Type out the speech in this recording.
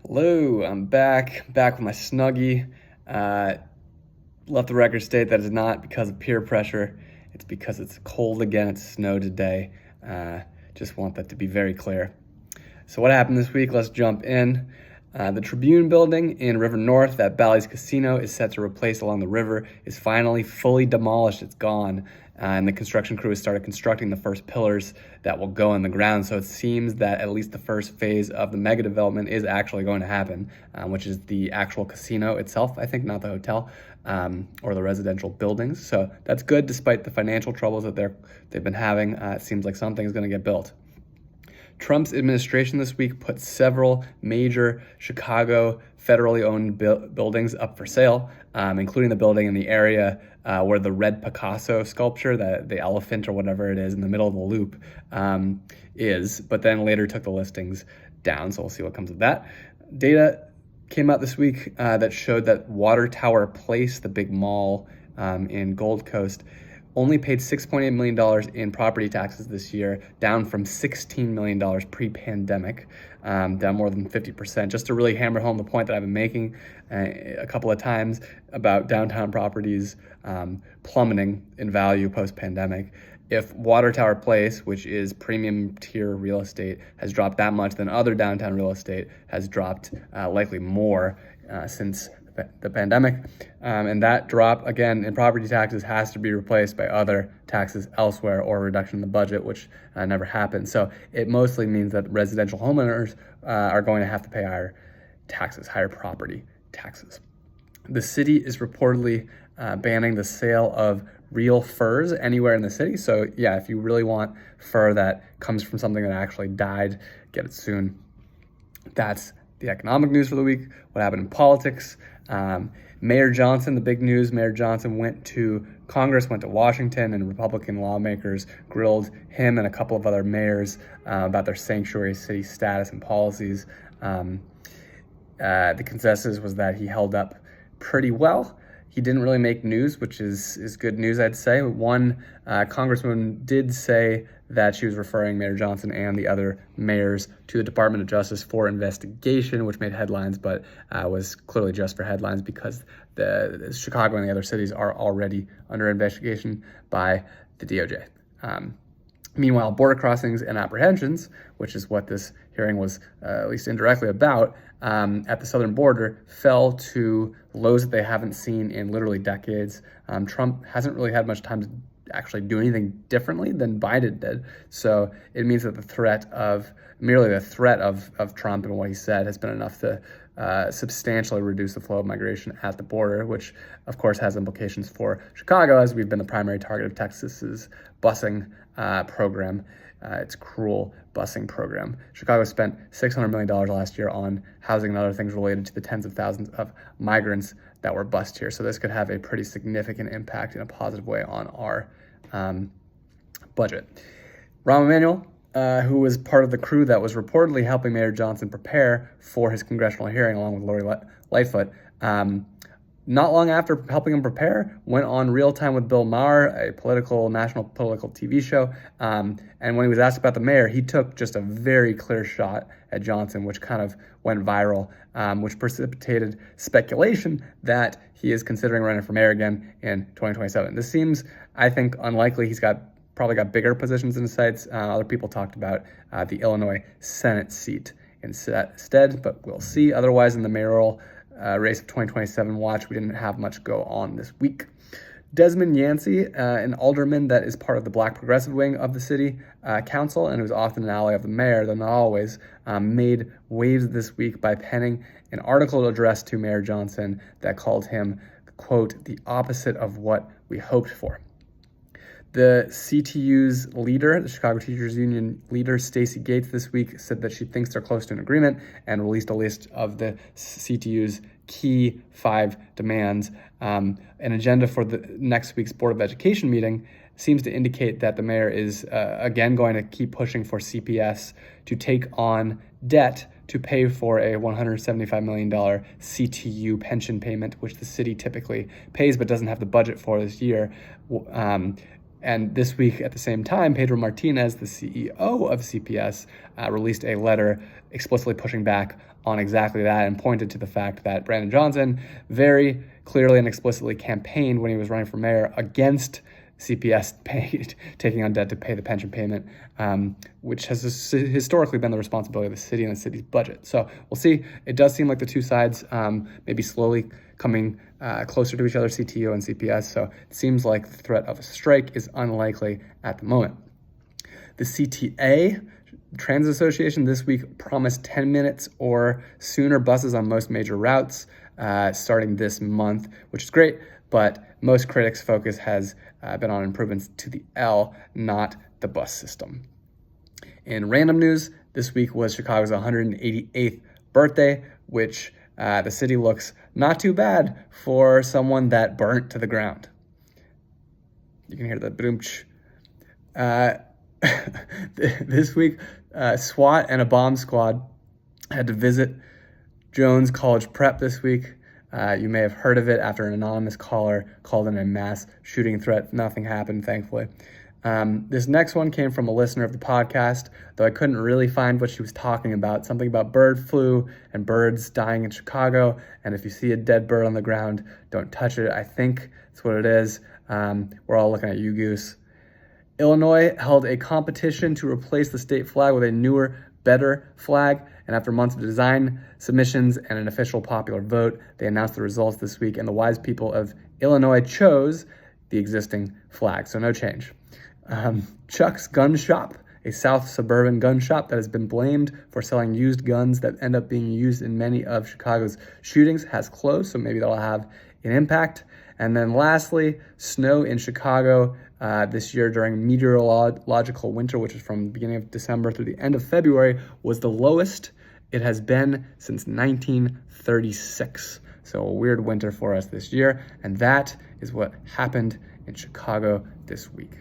Hello, I'm back with my Snuggie. Uh, Let the record state that it's not because of peer pressure. It's because it's cold again. It's snowed today. Uh, just want that to be very clear. So what happened this week? Let's jump in. The Tribune building in River North that Bally's Casino is set to replace along the river is finally fully demolished. It's gone. And the construction crew has started constructing the first pillars that will go in the ground. So it seems that at least the first phase of the mega development is actually going to happen, which is the actual casino itself, I think, not the hotel or the residential buildings. So that's good despite the financial troubles that they've been having. It seems like something is going to get built. Trump's administration this week put several major Chicago federally owned buildings up for sale, including the building in the area where the red Picasso sculpture, the elephant or whatever it is in the middle of the loop, is, but then later took the listings down. So we'll see what comes of that. Data came out this week that showed that Water Tower Place, the big mall in Gold Coast, only paid $6.8 million in property taxes this year, down from $16 million pre-pandemic, down more than 50%. Just to really hammer home the point that I've been making a couple of times about downtown properties plummeting in value post-pandemic. If Water Tower Place, which is premium tier real estate, has dropped that much, then other downtown real estate has dropped likely more since the pandemic. And that drop, again, in property taxes has to be replaced by other taxes elsewhere or a reduction in the budget, which never happened. So it mostly means that residential homeowners are going to have to pay higher taxes, higher property taxes. The city is reportedly banning the sale of real furs anywhere in the city. So yeah, if you really want fur that comes from something that actually died, get it soon. That's the economic news for the week. What happened in politics? Mayor Johnson, the big news, Mayor Johnson went to Congress, went to Washington, and Republican lawmakers grilled him and a couple of other mayors about their sanctuary city status and policies. The consensus was that he held up pretty well. He didn't really make news, which is good news, I'd say. One congresswoman did say that she was referring Mayor Johnson and the other mayors to the Department of Justice for investigation, which made headlines, but was clearly just for headlines because the Chicago and the other cities are already under investigation by the DOJ. Meanwhile, border crossings and apprehensions, which is what this hearing was at least indirectly about, at the southern border fell to lows that they haven't seen in literally decades. Trump hasn't really had much time to actually do anything differently than Biden did. So it means that merely the threat of Trump and what he said has been enough to substantially reduce the flow of migration at the border, which of course has implications for Chicago, as we've been the primary target of Texas's busing program. Its cruel busing program. Chicago spent $600 million last year on housing and other things related to the tens of thousands of migrants that were bused here. So this could have a pretty significant impact in a positive way on our budget. Rahm Emanuel, who was part of the crew that was reportedly helping Mayor Johnson prepare for his congressional hearing, along with Lori Lightfoot, not long after helping him prepare, went on Real Time with Bill Maher, a national political TV show. And when he was asked about the mayor, he took just a very clear shot at Johnson, which kind of went viral, which precipitated speculation that he is considering running for mayor again in 2027. This seems, I think, unlikely. He's probably got bigger positions in his sights. Other people talked about the Illinois Senate seat instead, but we'll see. Otherwise, in the mayoral race of 2027 watch, we didn't have much go on this week. Desmond Yancey, an alderman that is part of the Black progressive wing of the city council and who's often an ally of the mayor, though not always, made waves this week by penning an article addressed to Mayor Johnson that called him, quote, the opposite of what we hoped for. The CTU's leader, the Chicago Teachers Union leader, Stacey Gates, this week said that she thinks they're close to an agreement and released a list of the CTU's key 5 demands. An agenda for the next week's Board of Education meeting seems to indicate that the mayor is again going to keep pushing for CPS to take on debt to pay for a $175 million CTU pension payment, which the city typically pays but doesn't have the budget for this year. And this week, at the same time, Pedro Martinez, the CEO of CPS, released a letter explicitly pushing back on exactly that and pointed to the fact that Brandon Johnson very clearly and explicitly campaigned when he was running for mayor against CPS taking on debt to pay the pension payment, which has historically been the responsibility of the city and the city's budget. So we'll see. It does seem like the two sides maybe slowly coming closer to each other, CTU and CPS. So it seems like the threat of a strike is unlikely at the moment. The CTA, Transit Association, this week promised 10 minutes or sooner buses on most major routes starting this month, which is great, but most critics' focus has been on improvements to the L, not the bus system. In random news, this week was Chicago's 188th birthday, which the city looks not too bad for someone that burnt to the ground. You can hear the boomch. This week, SWAT and a bomb squad had to visit Jones College Prep this week. You may have heard of it after an anonymous caller called in a mass shooting threat. Nothing happened, thankfully. This next one came from a listener of the podcast, though I couldn't really find what she was talking about. Something about bird flu and birds dying in Chicago. And if you see a dead bird on the ground, don't touch it. I think that's what it is. We're all looking at you, Goose. Illinois held a competition to replace the state flag with a newer, better flag. And after months of design submissions and an official popular vote, they announced the results this week, and the wise people of Illinois chose the existing flag, so no change. Chuck's Gun Shop, a South suburban gun shop that has been blamed for selling used guns that end up being used in many of Chicago's shootings, has closed, so maybe that'll have an impact. And then lastly, snow in Chicago this year during meteorological winter, which is from the beginning of December through the end of February, was the lowest it has been since 1936. So a weird winter for us this year. And that is what happened in Chicago this week.